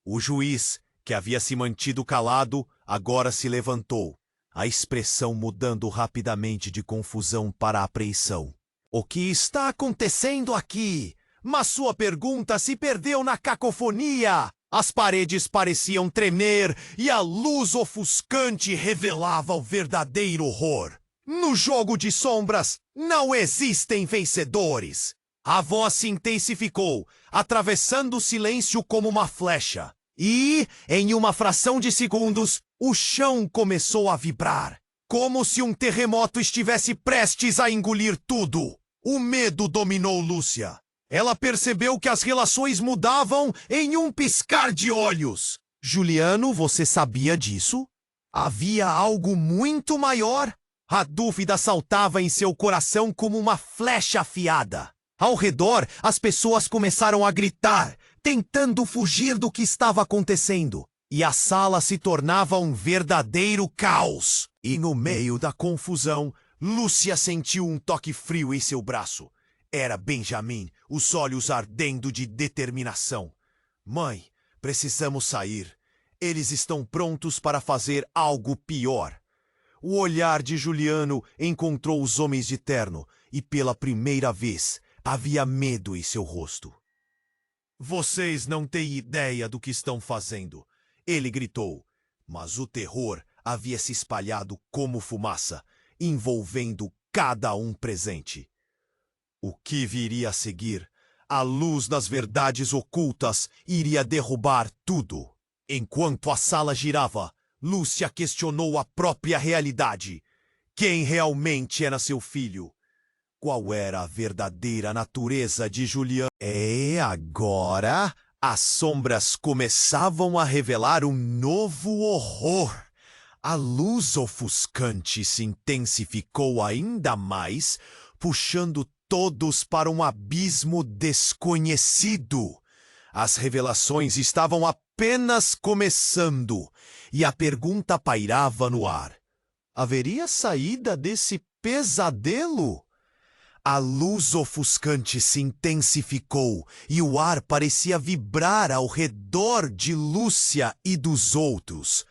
Speaker 1: O juiz, que havia se mantido calado, agora se levantou, a expressão mudando rapidamente de confusão para apreensão. "O que está acontecendo aqui? mas sua pergunta se perdeu na cacofonia. As paredes pareciam tremer e a luz ofuscante revelava o verdadeiro horror. No jogo de sombras, não existem vencedores. A voz se intensificou, atravessando o silêncio como uma flecha. E, em uma fração de segundos, o chão começou a vibrar, como se um terremoto estivesse prestes a engolir tudo. O medo dominou Lúcia. Ela percebeu que as relações mudavam em um piscar de olhos. Juliano, você sabia disso? Havia algo muito maior? A dúvida saltava em seu coração como uma flecha afiada. Ao redor, as pessoas começaram a gritar, tentando fugir do que estava acontecendo. E a sala se tornava um verdadeiro caos. E no meio da confusão, Lúcia sentiu um toque frio em seu braço. Era Benjamin, os olhos ardendo de determinação. Mãe, precisamos sair. Eles estão prontos para fazer algo pior. O olhar de Juliano encontrou os homens de terno e, pela primeira vez, havia medo em seu rosto. Vocês não têm ideia do que estão fazendo, ele gritou. Mas o terror havia se espalhado como fumaça, envolvendo cada um presente. O que viria a seguir? A luz das verdades ocultas iria derrubar tudo. Enquanto a sala girava, Lúcia questionou a própria realidade. Quem realmente era seu filho? Qual era a verdadeira natureza de Juliano? E agora, as sombras começavam a revelar um novo horror. A luz ofuscante se intensificou ainda mais, puxando todos para um abismo desconhecido. As revelações estavam apenas começando, e a pergunta pairava no ar. Haveria saída desse pesadelo? A luz ofuscante se intensificou e o ar parecia vibrar ao redor de Lúcia e dos outros.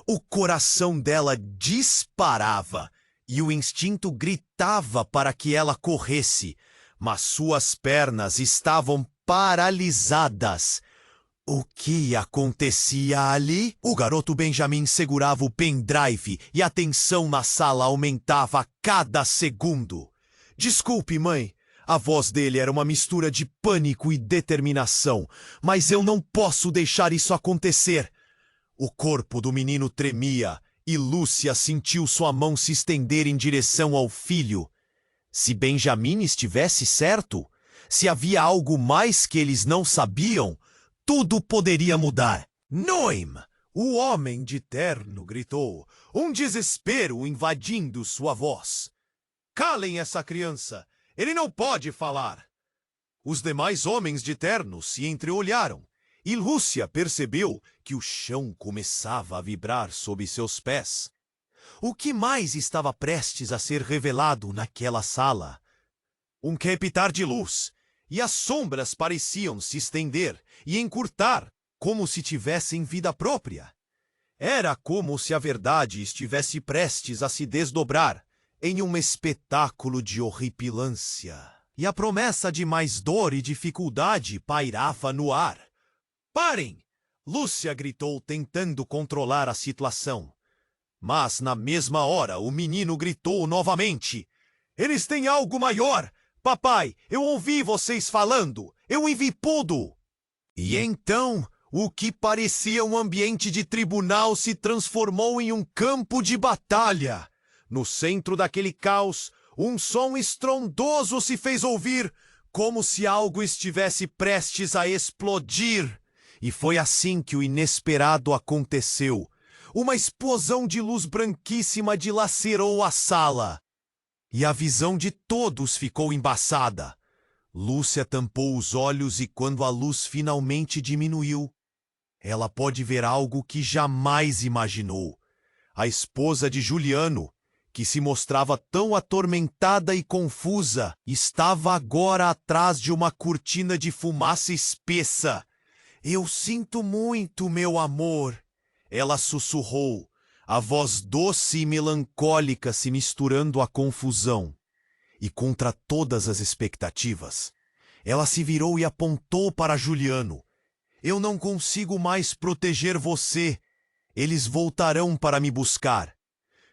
Speaker 1: O coração dela disparava e o instinto gritava para que ela corresse, mas suas pernas estavam paralisadas. O que acontecia ali? O garoto Benjamin segurava o pendrive e a tensão na sala aumentava a cada segundo. Desculpe, mãe. A voz dele era uma mistura de pânico e determinação, mas eu não posso deixar isso acontecer. O corpo do menino tremia e Lúcia sentiu sua mão se estender em direção ao filho. Se Benjamin estivesse certo, se havia algo mais que eles não sabiam, tudo poderia mudar. Noem! O homem de terno gritou, um desespero invadindo sua voz. Calem essa criança! Ele não pode falar! Os demais homens de terno se entreolharam, e Lúcia percebeu que o chão começava a vibrar sob seus pés. O que mais estava prestes a ser revelado naquela sala? Um crepitar de luz, e as sombras pareciam se estender e encurtar, como se tivessem vida própria. Era como se a verdade estivesse prestes a se desdobrar em um espetáculo de horripilância. E a promessa de mais dor e dificuldade pairava no ar. Parem! Lúcia gritou, tentando controlar a situação. Mas, na mesma hora, o menino gritou novamente. Eles têm algo maior! Papai, eu ouvi vocês falando! Eu vi tudo! E então, o que parecia um ambiente de tribunal se transformou em um campo de batalha. No centro daquele caos, um som estrondoso se fez ouvir, como se algo estivesse prestes a explodir. E foi assim que o inesperado aconteceu. Uma explosão de luz branquíssima dilacerou a sala. E a visão de todos ficou embaçada. Lúcia tampou os olhos e quando a luz finalmente diminuiu, ela pôde ver algo que jamais imaginou. A esposa de Juliano, que se mostrava tão atormentada e confusa, estava agora atrás de uma cortina de fumaça espessa. Eu sinto muito, meu amor, ela sussurrou, a voz doce e melancólica se misturando à confusão. E contra todas as expectativas, Ela se virou e apontou para Juliano. Eu não consigo mais proteger você. Eles voltarão para me buscar.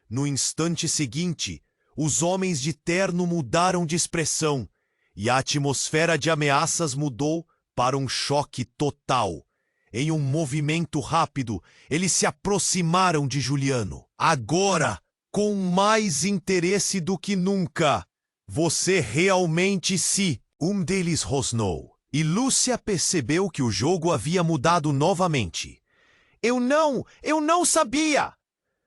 Speaker 1: No instante seguinte, os homens de terno mudaram de expressão e a atmosfera de ameaças mudou para um choque total. Em um movimento rápido, eles se aproximaram de Juliano. Agora, com mais interesse do que nunca. Você realmente se... Um deles rosnou, e Lúcia percebeu que o jogo havia mudado novamente. Eu não sabia!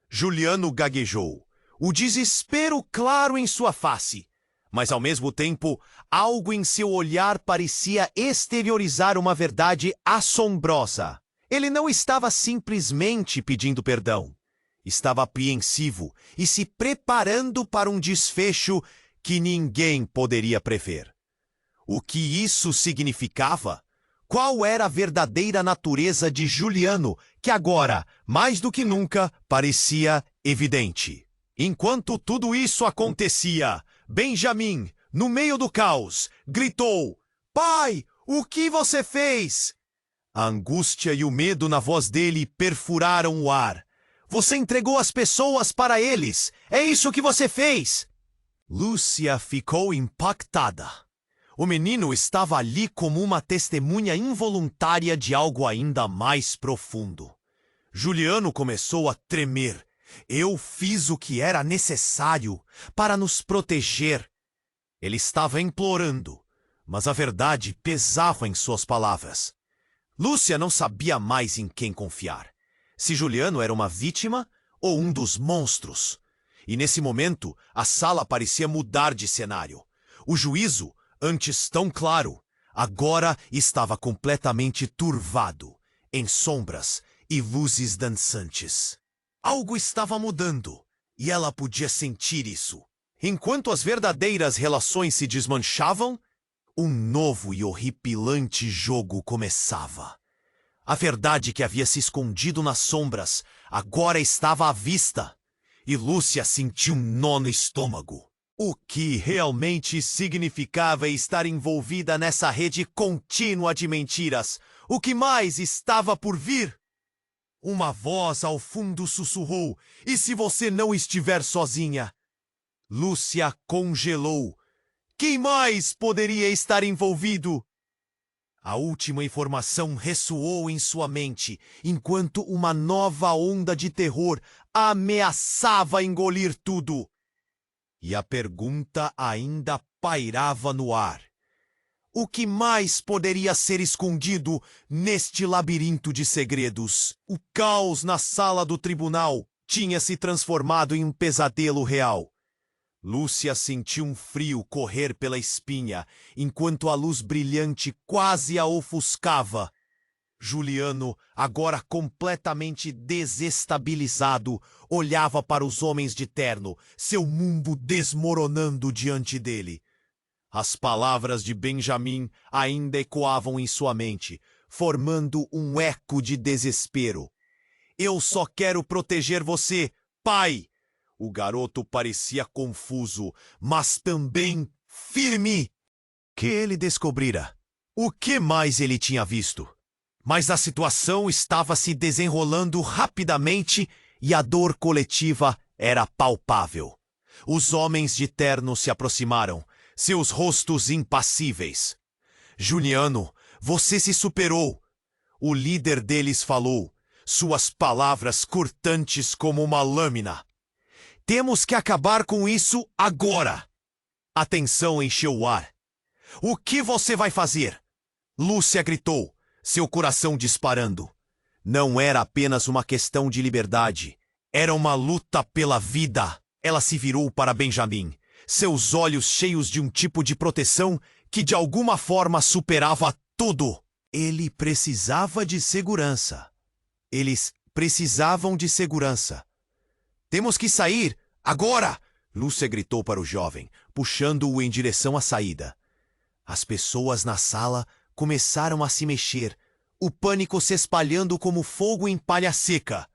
Speaker 1: Juliano gaguejou, o desespero claro em sua face. Mas, ao mesmo tempo, algo em seu olhar parecia exteriorizar uma verdade assombrosa. Ele não estava simplesmente pedindo perdão. Estava apreensivo e se preparando para um desfecho que ninguém poderia prever. O que isso significava? Qual era a verdadeira natureza de Juliano, que agora, mais do que nunca, parecia evidente? Enquanto tudo isso acontecia, Benjamin, no meio do caos, gritou: Pai, o que você fez? A angústia e o medo na voz dele perfuraram o ar. Você entregou as pessoas para eles. É isso que você fez. Lúcia ficou impactada. O menino estava ali como uma testemunha involuntária de algo ainda mais profundo. Juliano começou a tremer. Eu fiz o que era necessário para nos proteger. Ele estava implorando, mas a verdade pesava em suas palavras. Lúcia não sabia mais em quem confiar. Se Juliano era uma vítima ou um dos monstros. E nesse momento, a sala parecia mudar de cenário. O juízo, antes tão claro, agora estava completamente turvado, em sombras e luzes dançantes. Algo estava mudando, e ela podia sentir isso. Enquanto as verdadeiras relações se desmanchavam, um novo e horripilante jogo começava. A verdade que havia se escondido nas sombras agora estava à vista, e Lúcia sentiu um nó no estômago. O que realmente significava estar envolvida nessa rede contínua de mentiras? O que mais estava por vir? Uma voz ao fundo sussurrou: E se você não estiver sozinha? Lúcia congelou. Quem mais poderia estar envolvido? A última informação ressoou em sua mente, enquanto uma nova onda de terror ameaçava engolir tudo. E a pergunta ainda pairava no ar. O que mais poderia ser escondido neste labirinto de segredos? O caos na sala do tribunal tinha se transformado em um pesadelo real. Lúcia sentiu um frio correr pela espinha, enquanto a luz brilhante quase a ofuscava. Juliano, agora completamente desestabilizado, olhava para os homens de terno, seu mundo desmoronando diante dele. As palavras de Benjamin ainda ecoavam em sua mente, formando um eco de desespero. Eu só quero proteger você, pai! O garoto parecia confuso, mas também firme. Que ele descobrira? O que mais ele tinha visto? Mas a situação estava se desenrolando rapidamente e a dor coletiva era palpável. Os homens de terno se aproximaram, seus rostos impassíveis. Juliano, você se superou. O líder deles falou, suas palavras cortantes como uma lâmina. Temos que acabar com isso agora. A tensão encheu o ar. O que você vai fazer? Lúcia gritou, seu coração disparando. Não era apenas uma questão de liberdade. Era uma luta pela vida. Ela se virou para Benjamin, seus olhos cheios de um tipo de proteção que de alguma forma superava tudo. Ele precisava de segurança. Eles precisavam de segurança. Temos que sair, agora! Lúcia gritou para o jovem, puxando-o em direção à saída. As pessoas na sala começaram a se mexer, o pânico se espalhando como fogo em palha seca.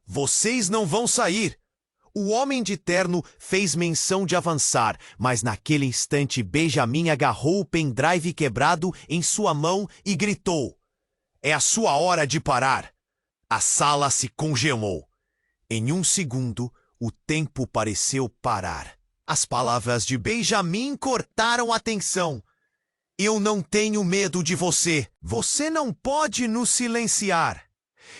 Speaker 1: Vocês não vão sair! O homem de terno fez menção de avançar, mas naquele instante Benjamin agarrou o pendrive quebrado em sua mão e gritou: "É a sua hora de parar!" A sala se congelou. Em um segundo, o tempo pareceu parar. As palavras de Benjamin cortaram a tensão. "Eu não tenho medo de você. Você não pode nos silenciar."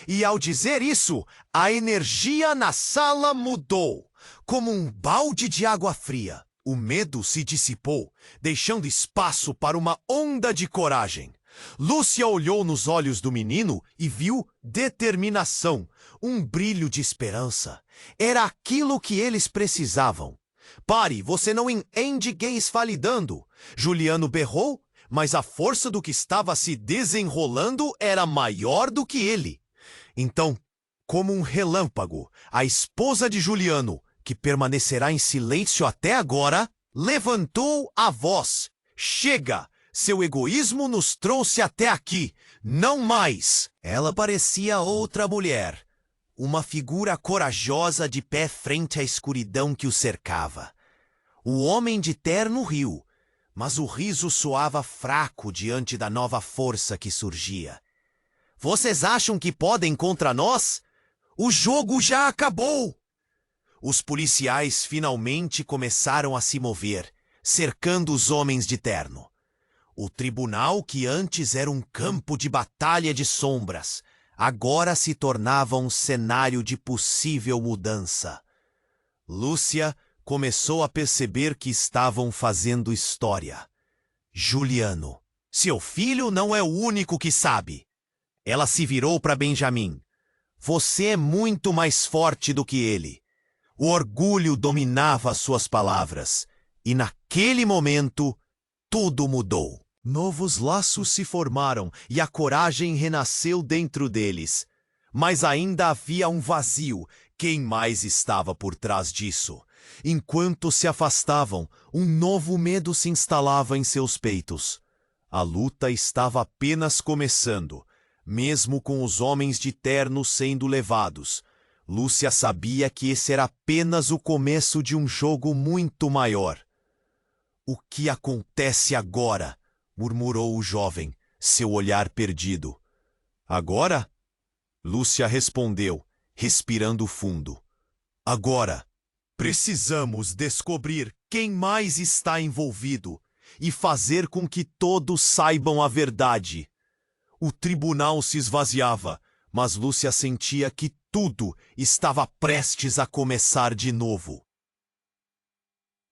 Speaker 1: E ao dizer isso, a energia na sala mudou. Como um balde de água fria, o medo se dissipou, deixando espaço para uma onda de coragem. Lúcia olhou nos olhos do menino e viu determinação, um brilho de esperança. Era aquilo que eles precisavam. "Pare, você não entende quem está falidando!" Juliano berrou, mas a força do que estava se desenrolando era maior do que ele. Então, como um relâmpago, a esposa de Juliano, que permanecerá em silêncio até agora, levantou a voz. "Chega! Seu egoísmo nos trouxe até aqui. Não mais!" Ela parecia outra mulher. Uma figura corajosa de pé frente à escuridão que o cercava. O homem de terno riu, mas o riso soava fraco diante da nova força que surgia. "Vocês acham que podem contra nós? O jogo já acabou!" Os policiais finalmente começaram a se mover, cercando os homens de terno. O tribunal, que antes era um campo de batalha de sombras, agora se tornava um cenário de possível mudança. Lúcia começou a perceber que estavam fazendo história. "Juliano, seu filho não é o único que sabe." Ela se virou para Benjamin. "Você é muito mais forte do que ele." O orgulho dominava suas palavras, e naquele momento, tudo mudou. Novos laços se formaram e a coragem renasceu dentro deles. Mas ainda havia um vazio. Quem mais estava por trás disso? Enquanto se afastavam, um novo medo se instalava em seus peitos. A luta estava apenas começando, mesmo com os homens de terno sendo levados. Lúcia sabia que esse era apenas o começo de um jogo muito maior. "O que acontece agora?" murmurou o jovem, seu olhar perdido. "Agora?" Lúcia respondeu, respirando fundo. "Agora, precisamos descobrir quem mais está envolvido e fazer com que todos saibam a verdade." O tribunal se esvaziava, mas Lúcia sentia que tudo estava prestes a começar de novo.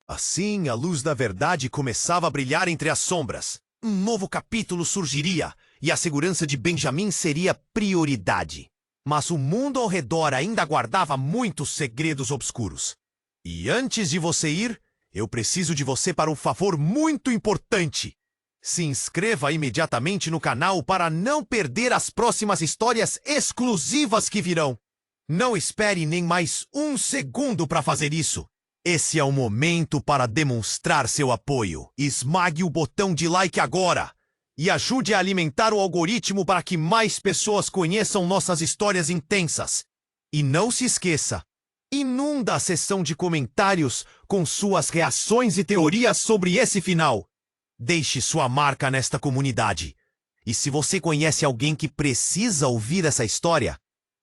Speaker 1: Assim, a luz da verdade começava a brilhar entre as sombras. Um novo capítulo surgiria, e a segurança de Benjamin seria prioridade. Mas o mundo ao redor ainda guardava muitos segredos obscuros. E antes de você ir, eu preciso de você para um favor muito importante. Se inscreva imediatamente no canal para não perder as próximas histórias exclusivas que virão. Não espere nem mais um segundo para fazer isso. Esse é o momento para demonstrar seu apoio. Esmague o botão de like agora e ajude a alimentar o algoritmo para que mais pessoas conheçam nossas histórias intensas. E não se esqueça, inunda a seção de comentários com suas reações e teorias sobre esse final. Deixe sua marca nesta comunidade. E se você conhece alguém que precisa ouvir essa história,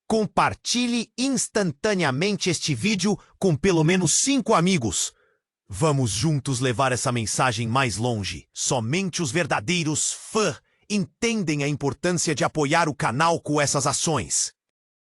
Speaker 1: compartilhe instantaneamente este vídeo com pelo menos 5 amigos. Vamos juntos levar essa mensagem mais longe. Somente os verdadeiros fãs entendem a importância de apoiar o canal com essas ações.